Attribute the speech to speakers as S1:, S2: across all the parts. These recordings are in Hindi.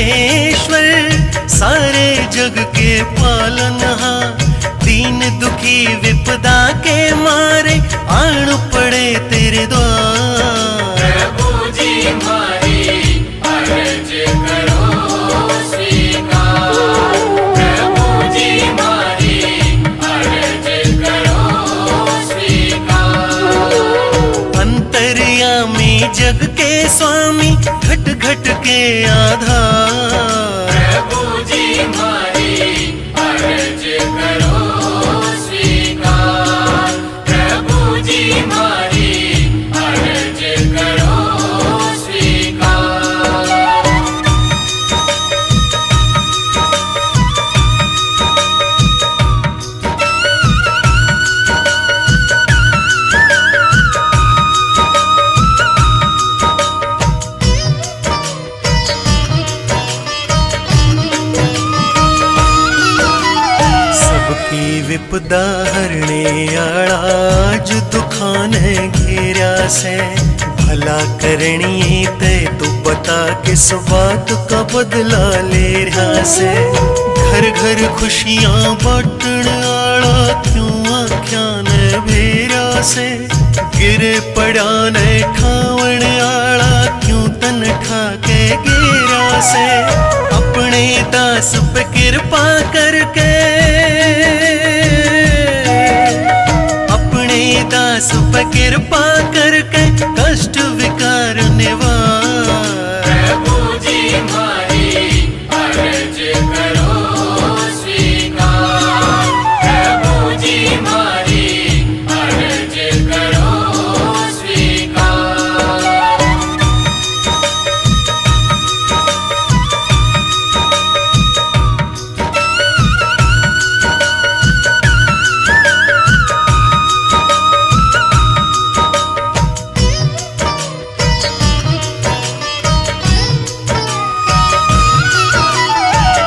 S1: परमेश्वर सारे जग के पालनहार, दीन दुखी विपदा के मारे आण पड़े तेरे द्वार।
S2: प्रभु जी हमारी अर्ज करो स्वीकार, प्रभु जी हमारी अर्ज करो स्वीकार।
S1: अंतर्यामी जग के स्वामी घट घट के आधार,
S2: प्रभु जी हमारी अर्ज करो स्वीकार, प्रभु जी हमारी अर्ज करो स्वीकार।
S1: सबकी विपदा हरने आड़ा जो दुखाने घेरा से, भला करनी ते तू बता किस बात का बदला ले रहा से। घर घर खुशियां बांटन आड़ा क्यों आख्या ने भेरा से, गिरे पड़ा ने ठावण आड़ा क्यों तन ठाके गेरा से। अपने दास पे कृपा करके, अपने दास पे कृपा करके कष्ट विकार निवार।
S2: प्रभु जी हमारी अर्ज करो स्वीकार, प्रभु जी हमारी अर्ज करो स्वीकार।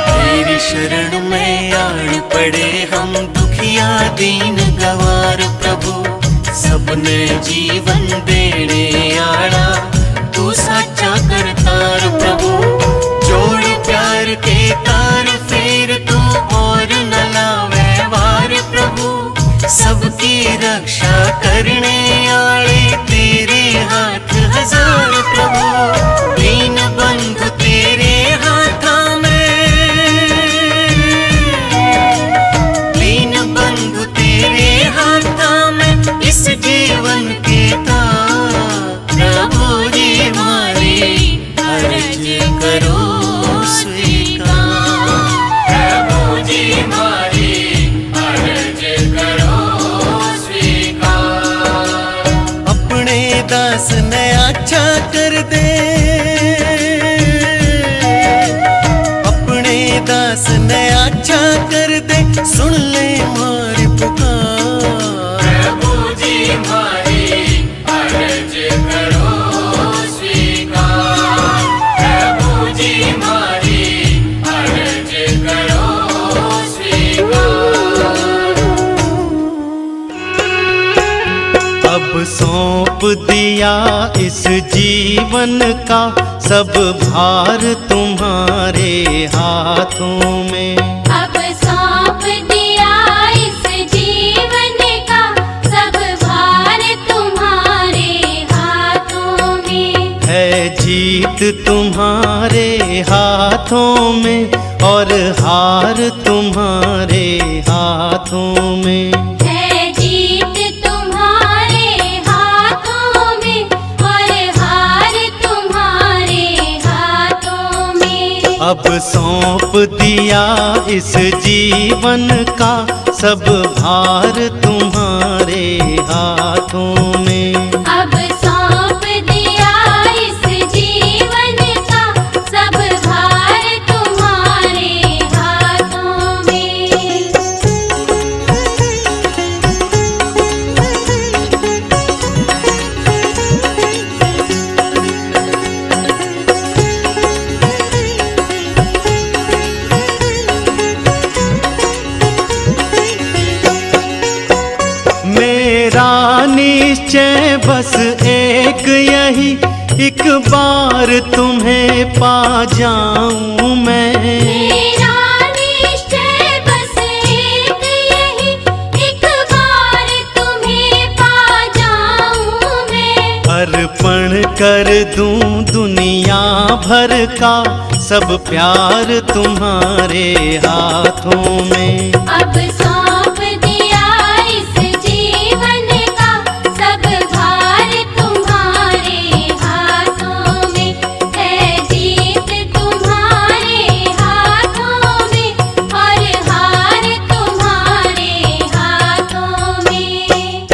S1: तेरी शरण में आड़ पड़े हम दुखिया दीन गवार प्रभु, सबने जीवन देने आड़ा तू साचा करतार प्रभु। जोड़ प्यार के तार फेर तू और न लावे वार प्रभु, सबकी रक्षा करने आड़े तेरे हाथ हजार प्रभु। दीन बंधु तेरे हाथा में, दीन बंधु तेरे हाथा में इस जीवन के तार। प्रभु जी हमारी अर्ज करो स्वीकार,
S2: प्रभु जी हमारी अर्ज करो स्वीकार।
S1: अपने दास ने अच्छा कर दे, अपने दास ने अच्छा कर दे, सुन ले मारी पुकार।
S2: प्रभु जी हमारी अर्ज करो स्वीकार, प्रभु जी हमारी अर्ज करो स्वीकार।
S1: अब सौंप दिया इस जीवन का सब भार तुम्हारे हाथों में।
S3: अब सौंप दिया इस जीवन का सब भार तुम्हारे हाथों में।
S1: है जीत तुम्हारे हाथों में और हार तुम्हारे हाथों में।
S3: है जीत तुम्हारे हाथों में और हार तुम्हारे हाथों में।
S1: अब सौंप दिया इस जीवन का सब भार तुम्हारे हाथों में।
S3: अब सौंप दिया इस जीवन का सब भार तुम्हारे हाथों में।
S1: मेरा निश्चय बस एक यही एक बार तुम्हें पा जाऊं मैं।
S3: मेरा निश्चय बस एक यही, एक बार तुम्हें पा जाऊं मैं।
S1: अर्पण कर दूं दुनिया भर का सब प्यार तुम्हारे हाथों में।
S3: अब सौंप दिया इस जीवन का सब भार तुम्हारे हाथों में। है जीत तुम्हारे हाथों में और हार तुम्हारे हाथों में।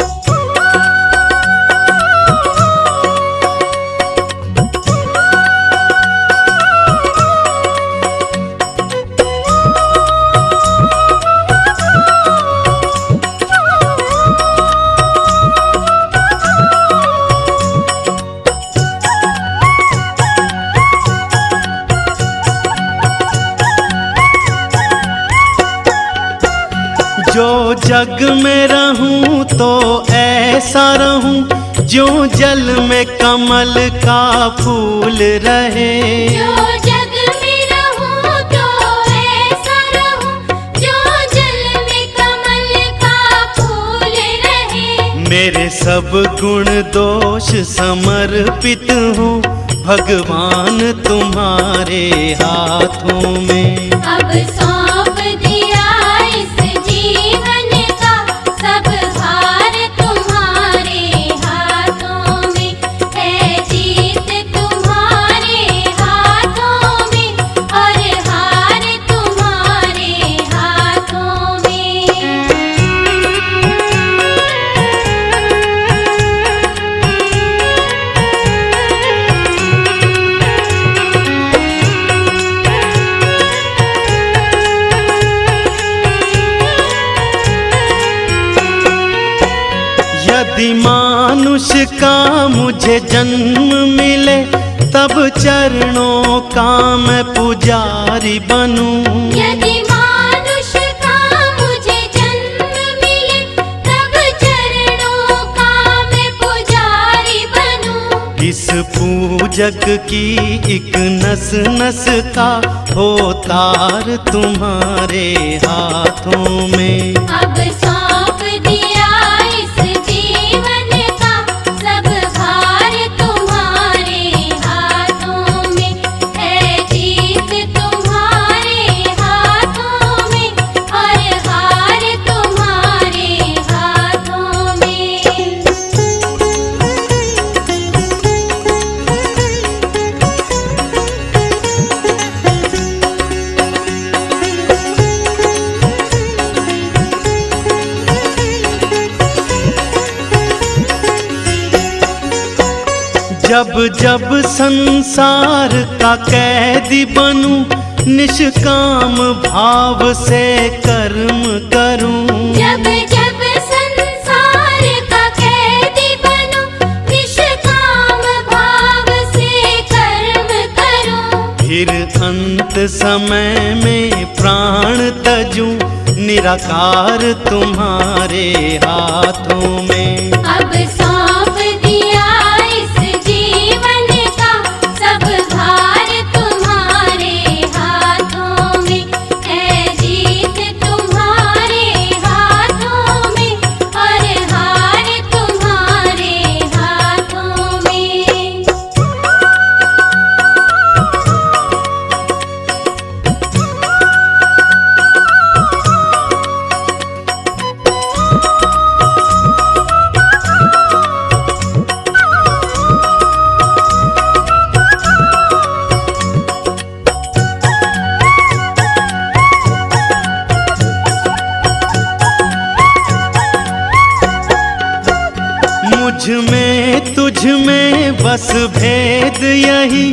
S1: जो जग में रहूं तो ऐसा रहूं जो जल में कमल का फूल रहे।
S3: जो जग में रहूं तो ऐसा रहूं जो जल में कमल का फूल रहे।
S1: मेरे सब गुण दोष समर्पित हूँ भगवान तुम्हारे हाथों में।
S3: अब सौंप दिया इस जीवन का सब भार तुम्हारे हाथों में। है जीत तुम्हारे हाथों में और हार तुम्हारे हाथों में।
S1: यदि मानुष का मुझे जन्म मिले तब चरणों का मैं पुजारी बनूं।
S3: यदि मानुष का मुझे जन्म मिले तब चरणों का मैं पुजारी बनूं।
S1: इस पूजक की एक नस नस का हो तार तुम्हारे हाथों में।
S3: अब सौंप दिया इस जीवन का सब भार तुम्हारे हाथों में। है जीत तुम्हारे हाथों में और हार तुम्हारे हाथों में।
S1: जब जब संसार का कैदी बनूं निष्काम भाव से कर्म करूं।
S3: जब जब संसार का कैदी बनूं निष्काम भाव से कर्म करूं।
S1: फिर अंत समय में प्राण तजूं निराकार तुम्हारे हाथों में।
S3: अब सौंप दिया इस जीवन का सब भार तुम्हारे हाथों में। है जीत तुम्हारे हाथों में और हार तुम्हारे हाथों में।
S1: मुझ में तुझ में बस भेद यही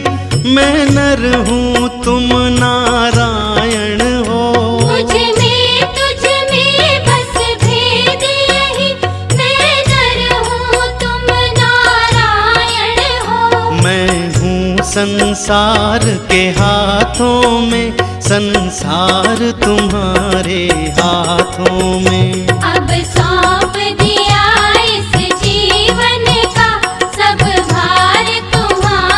S1: मैं नर हूँ तुम नारायण हो।
S3: मुझ में तुझ में बस भेद यही मैं नर हूँ तुम नारायण हो।
S1: मैं हूँ संसार के हाथों में संसार तुम्हारे हाथों में।
S3: अब सौंप दिया इस जीवन का सब भार तुम्हारे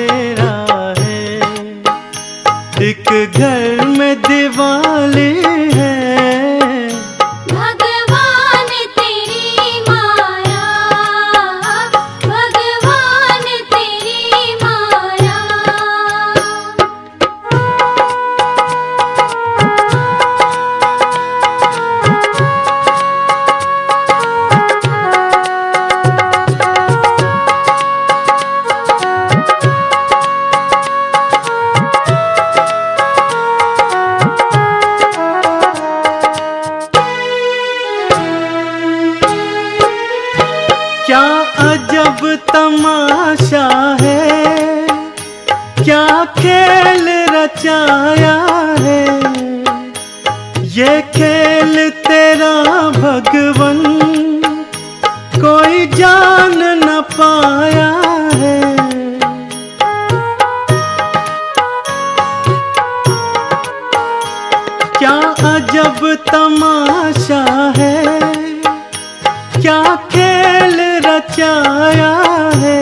S1: अंधेरा है। एक घर में दिवाली है,
S3: भगवान तेरी माया, भगवान तेरी माया।
S1: क्या अजब तमाशा है, क्या खेल रचाया है। ये खेल तेरा भगवन कोई जान न पाया है। क्या अजब तमाशा है, क्या खेल रचाया है।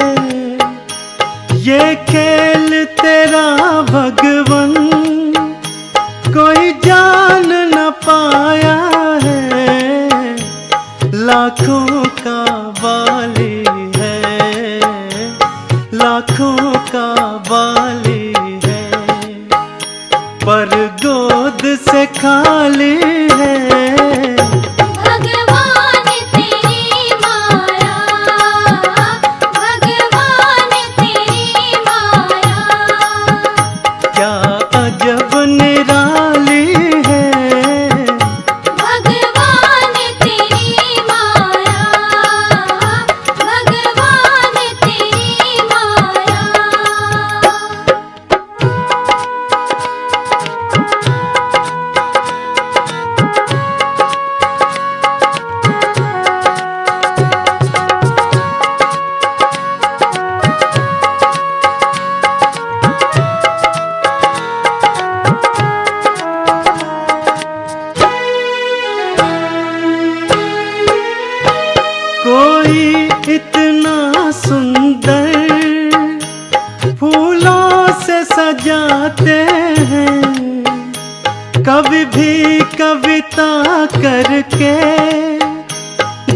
S1: ये खेल तेरा भगवन कोई जान न पाया है। लाखों का वाली है, लाखों का वाली है, पर गोद से खाली है।
S3: भगवान तेरी माया, भगवान तेरी माया।
S1: क्या अजब निराली है,
S3: भगवान तेरी माया, भगवान तेरी माया।
S1: कोई इतना सुंदर फूलों से सजाते हैं, कवि भी कविता करके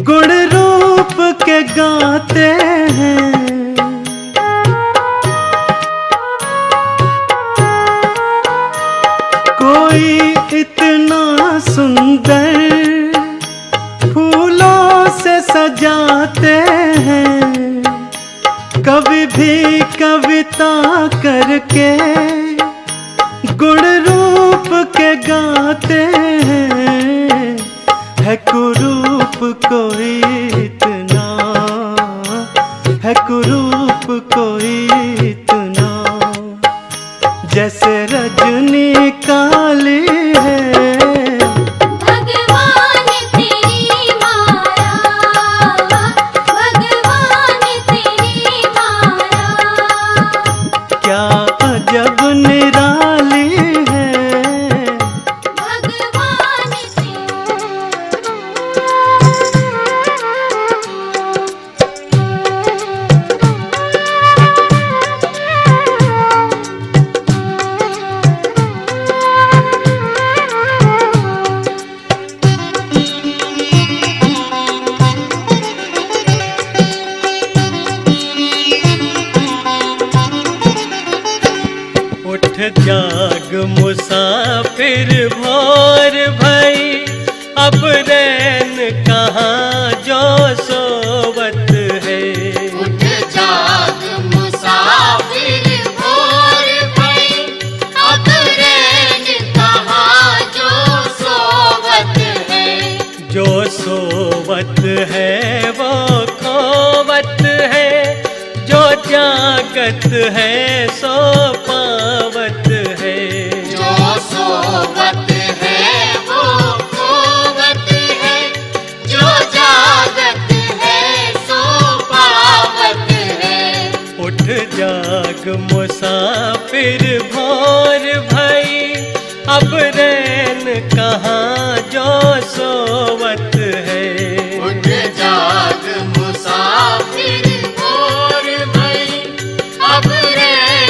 S1: गुण रूप के गाते हैं। कोई इतना सुंदर फूलों से सजाते हैं, कवि भी कविता करके गुण रूप के गाते हैं। है कुरूप कोई इतना, है कुरूप कोई इतना, जैसे रजनी काली है।
S3: भगवान तेरी माया, भगवान तेरी माया।
S1: क्या अजब निराली है,
S3: भगवान
S1: उठ जाग मुसाफिर भोर भई, अब रैन कहाँ जो सोवत है।
S2: उठ जाग मुसाफिर भोर भई, अब रैन कहाँ जो सोवत है।
S1: जो सोवत है वो खोवत है, जो जागत है सो पावत है।
S2: जो सोवत है वो खोवत है, जो जागत है सो पावत है।
S1: उठ जाग मुसाफिर भोर भई, अब रैन कहाँ जो सोवत है।
S2: उठ जाग मुसाफिर भोर भई, अब रैन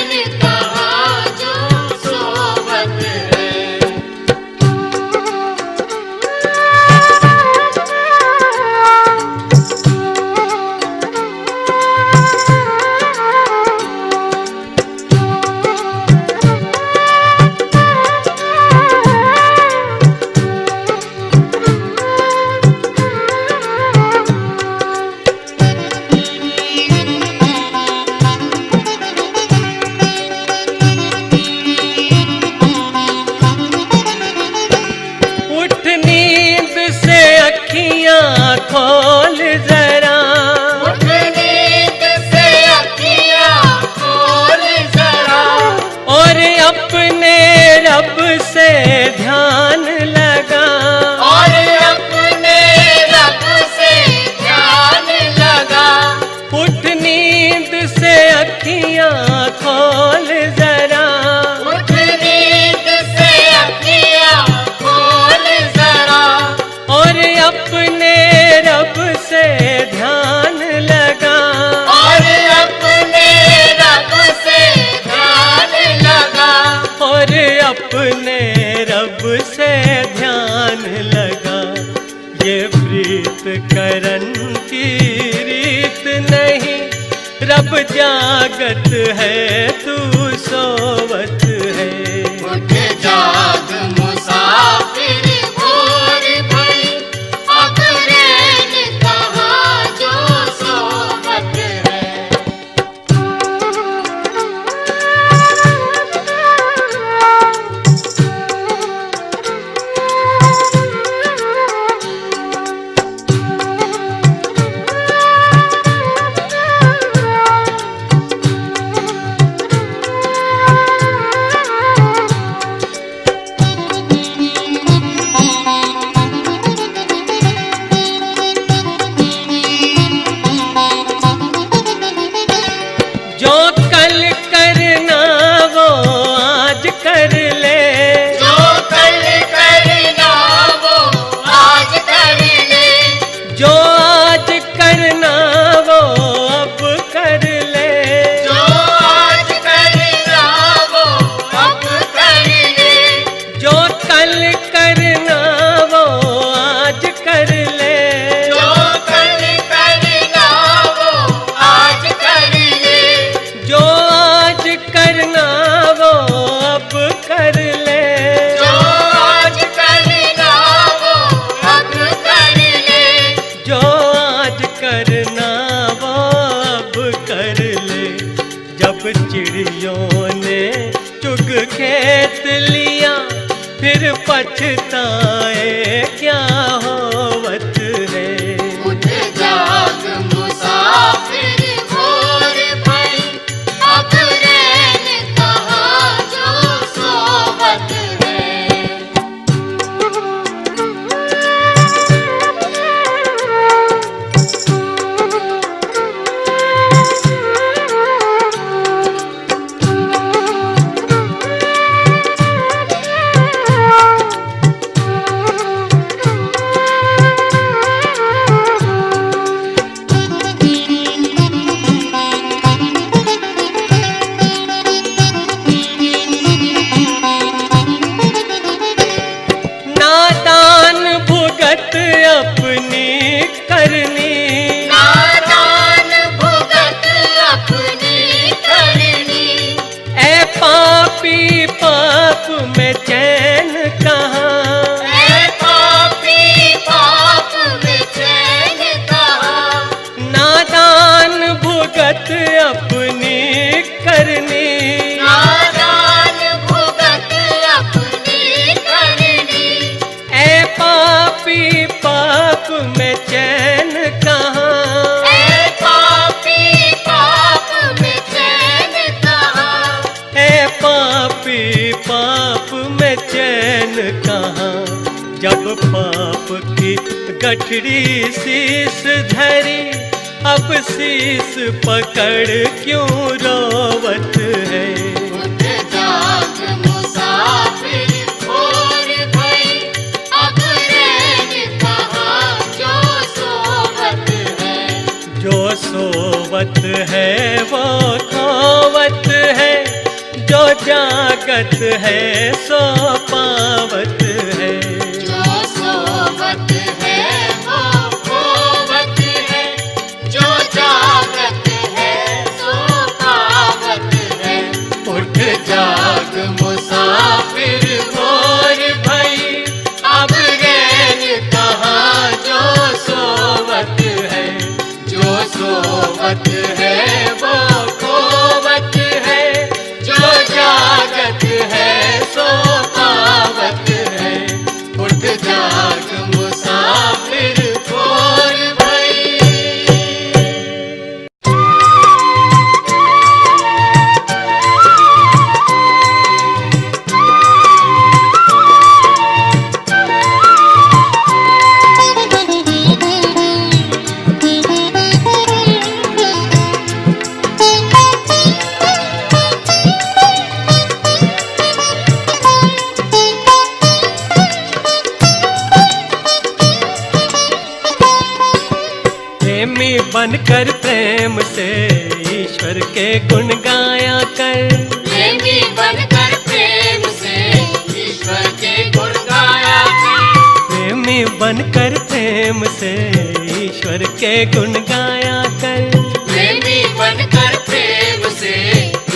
S1: अपने रब से ध्यान लगा,
S2: और अपने रब से ध्यान लगा।
S1: उठ नींद से अखियां खोल जरा,
S2: उठ नींद से अखियां खोल जरा,
S1: और अपने रब से ध्यान लगा,
S2: और अपने रब से ध्यान लगा,
S1: और अपने रब से ध्यान लगा। ये प्रीत करन की रीत नहीं, रब जागत है तू सोवत है।
S2: उठ जाग मुसाफिर भोर भई, अब रैन कहाँ जो सोवत है।
S1: जो कल करना वो आज कर ले,
S2: जो कल करना वो आज कर ले,
S1: जो आज करना वो अब कर ले,
S2: जो आज करना वो अब कर ले,
S1: जो कल करना वो आज कर ले,
S2: जो कल करना वो आज कर ले,
S1: जो आज करना वो अब कर ले,
S2: जो आज करना वो अब कर ले,
S1: जो आज करना वो अब कर ले। जब चिड़ियों ने चुग खेत लिया, फिर पछताए क्या होवत है।
S2: उठ जाग मुसाफिर भोर भई, अब रैन कहाँ जो सोवत है।
S1: नादान भुगत अपनी करनी,
S2: नादान भुगत अपनी करनी,
S1: ऐ पापी पाप में चैन कहाँ।
S2: ऐ पापी पाप में चैन कहाँ।
S1: नादान भुगत अपनी करनी,
S2: नादान भुगत अपनी करनी,
S1: ऐ पापी पाप में चैन कहाँ।
S2: ऐ पापी पाप में चैन कहाँ।
S1: ऐ पापी पाप में चैन कहाँ। जब पाप की गठरी शीस धरी, अब शीस पकड़ क्यों रोवत है।
S2: उठ जाग मुसाफिर भोर भई, अब रैन कहाँ जो सोवत है।
S1: जो सोवत है वो खोवत है, जो जागत है सो पावत है।
S2: जो सोवत है वो खोवत है, जो जागत है सो पावत है।
S1: उठ
S2: जाग मुसाफिर
S1: भोर भई,
S2: अब रैन कहाँ जो
S1: सोवत है।
S2: जो सोवत
S1: है वो खोवत है,
S2: जो जागत
S1: है सो पावत है। बनकर प्रेम से ईश्वर के गुण गाया कर।
S2: प्रेमी बनकर प्रेम से ईश्वर के गुण गाया कर।
S1: प्रेमी बनकर प्रेम से ईश्वर के गुण गाया कर।
S2: प्रेमी बनकर प्रेम से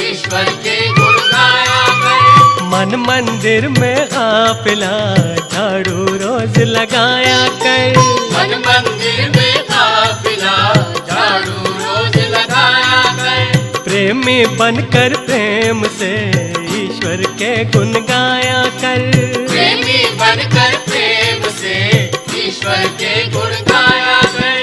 S2: ईश्वर के गुण गाया कर।
S1: मन मंदिर में काफिला झाड़ू रोज लगाया कर।
S2: मन मंदिर में काफिला झाड़ू रोज लगाया कर।
S1: प्रेमी बनकर प्रेम से ईश्वर के गुण गाया कर।
S2: प्रेमी बनकर प्रेम से ईश्वर के गुण गाया कर।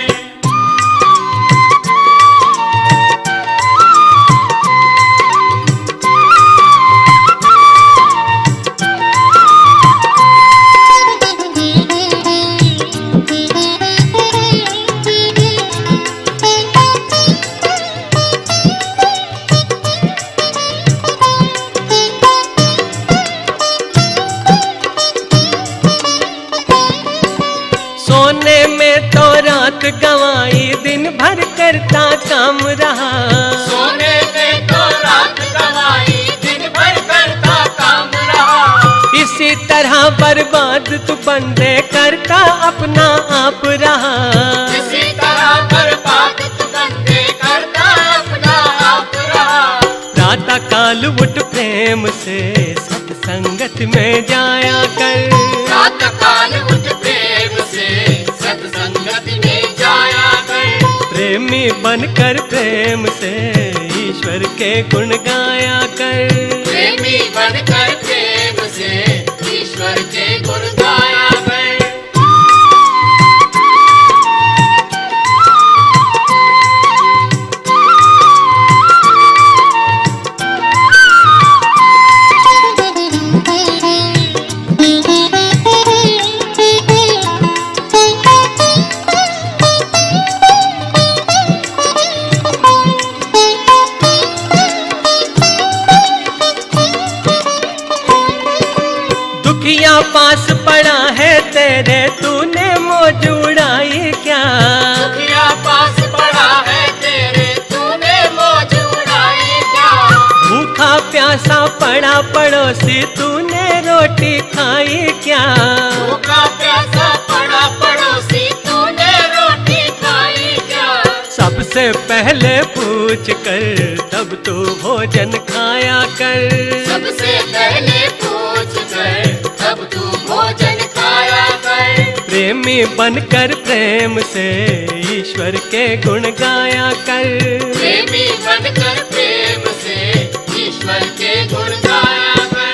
S1: सोने में तो रात गवाई दिन भर करता काम रहा।
S2: सोने में तो रात गवाई दिन भर करता काम रहा।
S1: इसी तरह बर्बाद तू बंदे करता अपना आप रहा।
S2: इसी तरह बर्बाद तू बंदे करता अपना आप रहा।
S1: प्रातः काल उठ प्रेम से सत्संगत में जाया कर।
S2: रात काल उठ प्रेम से सत्संगत में जाया कर।
S1: प्रेमी बनकर प्रेम से ईश्वर के गुण गाया कर।
S2: प्रेमी बनकर प्रेम से ईश्वर के गुण गाया कर।
S1: दुखिया पास पड़ा है तेरे तूने मौज उड़ाई क्या।
S2: दुखिया पास पड़ा है तेरे तूने मौज उड़ाई क्या।
S1: भूखा प्यासा पड़ा पड़ोसी तूने रोटी खाई क्या।
S2: भूखा प्यासा पड़ा पड़ोसी तूने रोटी खाई क्या।
S1: सबसे पहले पूछ कर तब तू भोजन खाया कर।
S2: सबसे पहले पूछ कर तब तू भोजन खाया कर।
S1: प्रेमी बनकर प्रेम से ईश्वर के गुण गाया कर।
S2: प्रेमी बनकर प्रेम से ईश्वर के गुण गाया कर।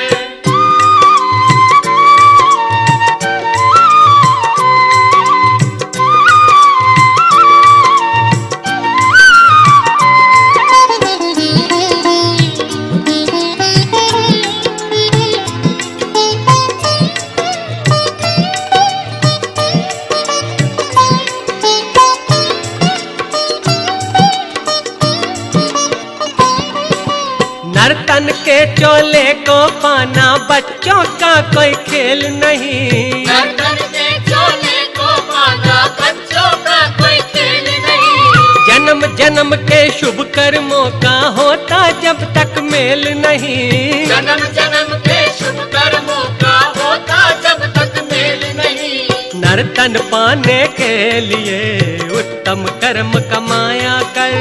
S1: नर्तन के चोले को पाना बच्चों का कोई खेल नहीं।
S2: नर्तन के चोले को पाना बच्चों का कोई खेल नहीं।
S1: जन्म जन्म के शुभ कर्मों का होता जब तक मेल नहीं।
S2: जन्म जन्म के शुभ कर्मों का होता जब तक मेल नहीं।
S1: नर्तन पाने के लिए उत्तम कर्म कमाया कर।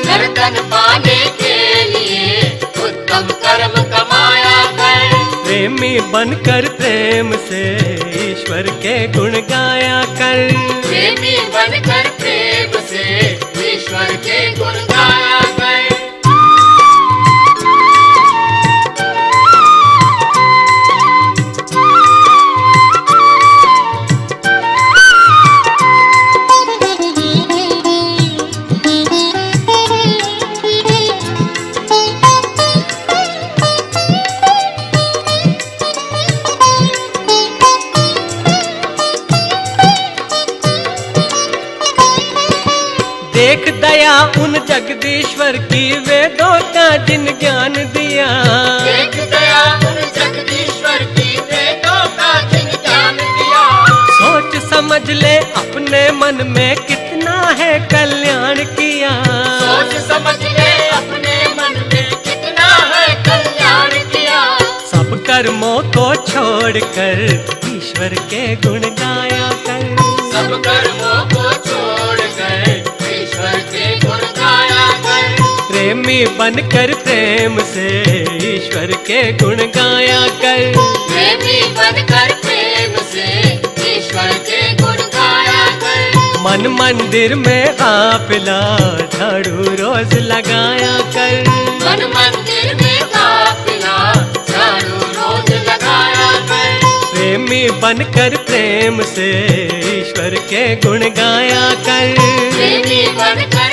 S2: नर्तन पाने के लिए उत्तम कर्म कमाया कर।
S1: प्रेमी बनकर प्रेम से ईश्वर के गुण गाया कर।
S2: प्रेमी बनकर प्रेम से ईश्वर के गुण गाया कर।
S1: देख दया उन जगदीश्वर की वेदों का जिन ज्ञान दिया।
S2: देख दया उन जगदीश्वर की वेदों का जिन ज्ञान दिया।
S1: सोच समझ ले अपने मन में कितना है कल्याण किया। कर्मों को छोड़कर ईश्वर के गुण गाया कर।
S2: सब कर्मों को छोड़कर ईश्वर के गुण गाया कर।
S1: प्रेमी बनकर प्रेम से ईश्वर के गुण गाया कर।
S2: प्रेमी बनकर प्रेम से ईश्वर के गुण गाया कर।
S1: मन मंदिर में काफिला झाड़ू रोज लगाया कर।
S2: मन मंदिर में काफिला झाड़ू रोज लगाया कर।
S1: प्रेमी बनकर प्रेम से ईश्वर के गुण गाया कर।
S2: प्रेमी बनकर